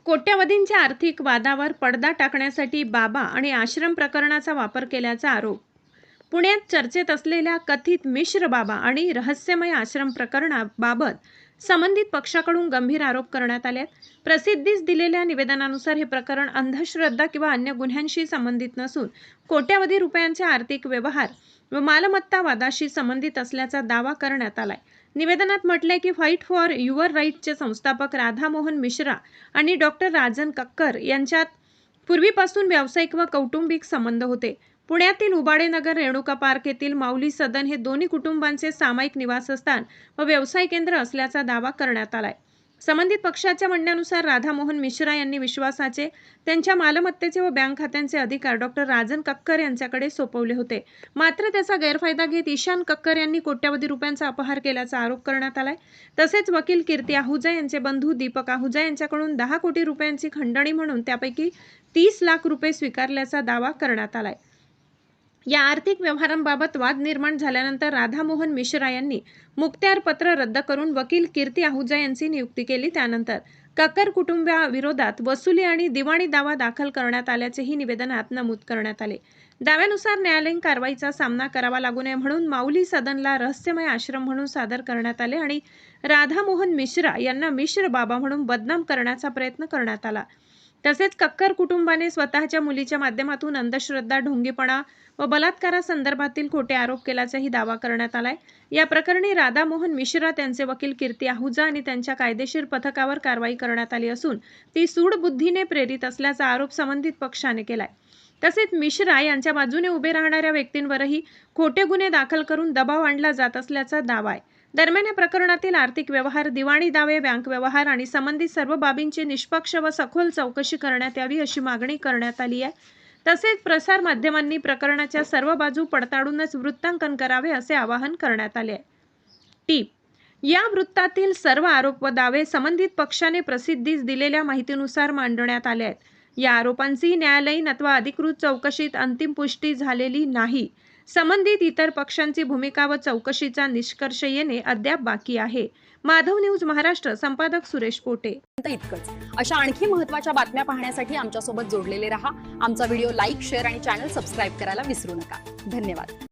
कोट्यवधींच्या आर्थिक वादावर पडदा टाकण्यासाठी बाबा आणि आश्रम प्रकरणाचा वापर केल्याचा आरोप. पुण्यात चर्चेत असलेल्या कथित मिश्र बाबा आणि रहस्यमय आश्रम प्रकरणाबाबत संबंधित पक्षाकडून गंभीर आरोप करण्यात आले. प्रसिद्धीस दिलेल्या निवेदनानुसार हे प्रकरण अंधश्रद्धा किंवा अन्य गुन्ह्यांशी संबंधित नसून कोट्यवधी रुपयांचे आर्थिक व्यवहार व मालमत्ता वादाशी संबंधित असल्याचा दावा करण्यात आलाय. निवेदनात म्हटलंय की फाईट फॉर युअर राईटचे संस्थापक राधामोहन मिश्रा आणि डॉक्टर राजन कक्कर यांच्यात पूर्वीपासून व्यावसायिक व कौटुंबिक संबंध होते. पुण्यातील उबाळे नगर रेणुका पार्क येथील माऊली सदन हे दोन्ही कुटुंबांचे सामायिक निवासस्थान व व्यवसाय केंद्र असल्याचा दावा करण्यात आलाय. संबंधित पक्षाच्या म्हणण्यानुसार राधामोहन मिश्रा यांनी विश्वासाचे त्यांच्या मालमत्तेचे व बँक खात्यांचे अधिकार डॉक्टर राजन कक्कर यांच्याकडे सोपवले होते. मात्र त्याचा गैरफायदा घेत ईशान कक्कर यांनी कोट्यवधी रुपयांचा अपहार केल्याचा आरोप करण्यात आलाय. तसेच वकील कीर्ती आहुजा यांचे बंधू दीपक आहुजा यांच्याकडून 10 कोटी रुपयांची खंडणी म्हणून त्यापैकी 30 लाख रुपये स्वीकारल्याचा दावा करण्यात आलाय. या आर्थिक व्यवहारांबाबत वाद निर्माण झाल्यानंतर राधामोहन मिश्रा यांनी मुखत्यार पत्र रद्द करून वकील कीर्ती आहुजा यांची नियुक्ती केली. त्यानंतर कक्कर कुटुंबाविरोधात वसुली आणि दिवाणी दावा दाखल करण्यात आल्याचेही निवेदनात नमूद करण्यात आले. दाव्यानुसार न्यायालयीन कारवाईचा सामना करावा लागू नये म्हणून माऊली सदनला रहस्यमय आश्रम म्हणून सादर करण्यात आले आणि राधामोहन मिश्रा यांना मिश्र बाबा म्हणून बदनाम करण्याचा प्रयत्न करण्यात आला. तसेच कक्कर कुटुंबाने स्वतःच्या मुलीच्या माध्यमातून अंधश्रद्धा, ढोंगीपणा व बलात्कारासंदर्भातील खोटे आरोप केल्याचाही दावा करण्यात आलाय. या प्रकरणी राधामोहन मिश्रा, त्यांचे वकील कीर्ती आहुजा आणि त्यांच्या कायदेशीर पथकावर कारवाई करण्यात आली असून ती सूडबुद्धीने प्रेरित असल्याचा आरोप संबंधित पक्षाने केलाय. तसेच मिश्रा यांच्या बाजूने उभे राहणाऱ्या व्यक्तींवरही खोटे गुन्हे दाखल करून दबाव आणला जात असल्याचा दावा आहे. दरम्यान या प्रकरणातील आर्थिक व्यवहार, दिवाणी दावे, बँक व्यवहार आणि संबंधित सर्व बाबींची निष्पक्ष व सखोल चौकशी करण्यात यावी अशी मागणी करण्यात आली आहे. तसेच प्रसार माध्यमांनी प्रकरणाच्या सर्व बाजू पडताळूनच वृत्तांकन करावे असे आवाहन करण्यात आले आहे. टीप: या वृत्तातील सर्व आरोप व दावे संबंधित पक्षाने प्रसिद्धीस दिलेल्या माहितीनुसार मांडण्यात आले आहेत. या आरोपांची न्यायालयीन अथवा अधिकृत चौकशीत अंतिम पुष्टी झालेली नाही. संबंधित इतर पक्षांची भूमिका व चौकशीचा निष्कर्ष येणे अद्याप बाकी आहे. माधव न्यूज महाराष्ट्र, संपादक सुरेश पोटे. इतकंच. अशा आणखी महत्त्वाच्या बातम्या पाहण्यासाठी आमच्यासोबत जोडलेले रहा. आमचा व्हिडिओ लाईक, शेअर आणि चॅनल सबस्क्राईब करायला विसरू नका. धन्यवाद.